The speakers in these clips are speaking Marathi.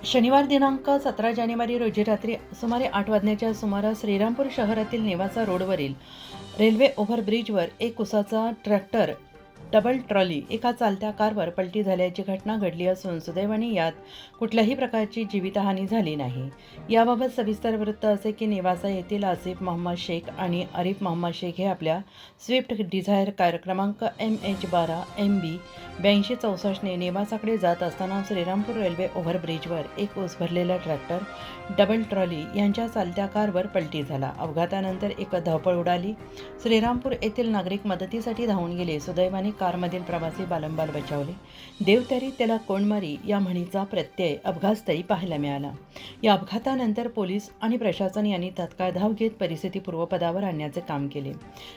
शनिवार दिनांक 17 जानेवारी रोजी रात्री सुमारे 8 वाजण्याच्या सुमारास श्रीरामपूर शहरातील नेवासा रोडवरील रेल्वे ओव्हरब्रिजवर एक उसाचा ट्रॅक्टर डबल ट्रॉली एका चालत्या कारवर पलटी झाल्याची घटना घडली असून सुदैवाने यात कुठल्याही प्रकारची जीवितहानी झाली नाही। याबाबत सविस्तर वृत्त असे की नेवासा येथील आसिफ मोहम्मद शेख आणि आरिफ मोहम्मद शेख हे आपल्या स्विफ्ट डिझायर कार क्रमांक MH12 MB 8264ने नेवासाकडे जात असताना श्रीरामपूर रेल्वे ओव्हरब्रिजवर एक ऊस भरलेला ट्रॅक्टर डबल ट्रॉली यांच्या चालत्या कारवर पलटी झाला। अपघातानंतर एक धावपळ उडाली। श्रीरामपूर येथील नागरिक मदतीसाठी धावून गेले। सुदैवाने कारमधील प्रवासी बालंबाल बचावले। देवतरी त्याला कोण मारी या म्हणीचा प्रत्यय अपघातस्थळी पाहायला मिळाला। या अपघातानंतर पोलीस आणि प्रशासन यांनी तात्काळ धाव घेत परिस्थिती पूर्वपदावर आणण्याचे काम केले।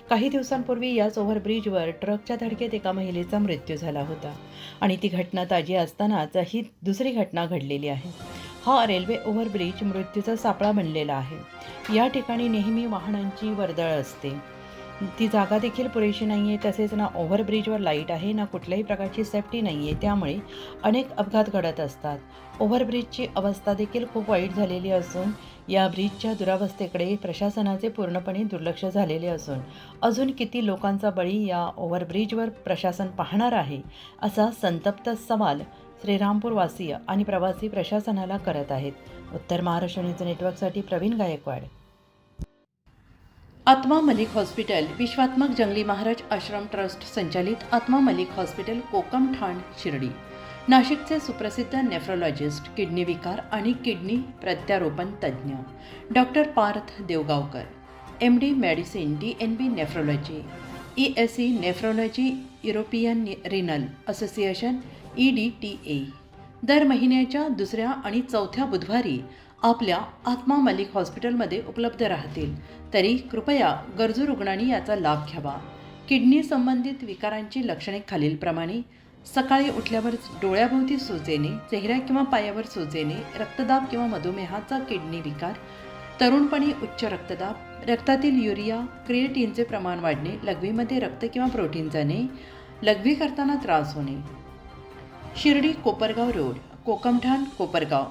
काही दिवसांपूर्वी याच ओव्हरब्रिजवर ट्रकच्या धडकेत एका महिलेचा मृत्यू झाला होता आणि ती घटना ताजी असतानाच ही दुसरी घटना घडलेली आहे। हा रेल्वे ओव्हरब्रिज मृत्यूचा सापळा बनलेला आहे। या ठिकाणी नेहमी वाहनांची वर्दळ असते। ती जागा देखील पुरेशी नाही आहे। तसेच ना ओव्हरब्रिजवर लाईट आहे ना कुठल्याही प्रकारची सेफ्टी नाही आहे। त्यामुळे अनेक अपघात घडत असतात। ओव्हरब्रिजची अवस्था देखील खूप वाईट झालेली असून या ब्रिजच्या दुरावस्थेकडे प्रशासनाचे पूर्णपणे दुर्लक्ष झालेले असून अजून किती लोकांचा बळी या ओव्हरब्रिजवर प्रशासन पाहणार आहे असा संतप्त सवाल श्रीरामपूरवासीय आणि प्रवासी प्रशासनाला करत आहेत। उत्तर महाराष्ट्र न्यूज नेटवर्कसाठी प्रवीण गायकवाड। आत्मा मलिक हॉस्पिटल विश्वात्मक जंगली महाराज आश्रम ट्रस्ट संचालित आत्मा मलिक हॉस्पिटल कोकमठाण शिर्डी नाशिकचे सुप्रसिद्ध नेफ्रोलॉजिस्ट किडनी विकार आणि किडनी प्रत्यारोपण तज्ज्ञ doctor Parth Devgaonkar MD medicine DNB nephrology ESE nephrology European renal association EDTA दर महिन्याच्या दुसऱ्या आणि चौथ्या बुधवारी आपल्या आत्मा मलिक हॉस्पिटलमध्ये उपलब्ध राहतील। तरी कृपया गरजू रुग्णांनी याचा लाभ घ्यावा। किडनी संबंधित विकारांची लक्षणे खालीलप्रमाणे: सकाळी उठल्यावर डोळ्याभोवती सूज येणे, चेहऱ्या किंवा पायावर सूज येणे, रक्तदाब किंवा मधुमेहाचा किडनी विकार, तरुणपणी उच्च रक्तदाब, रक्तातील युरिया क्रिएटिनचे प्रमाण वाढणे, लघवीमध्ये रक्त किंवा प्रोटीन जाणे, लघवी करताना त्रास होणे। शिर्डी कोपरगाव रोड कोकमठाण कोपरगाव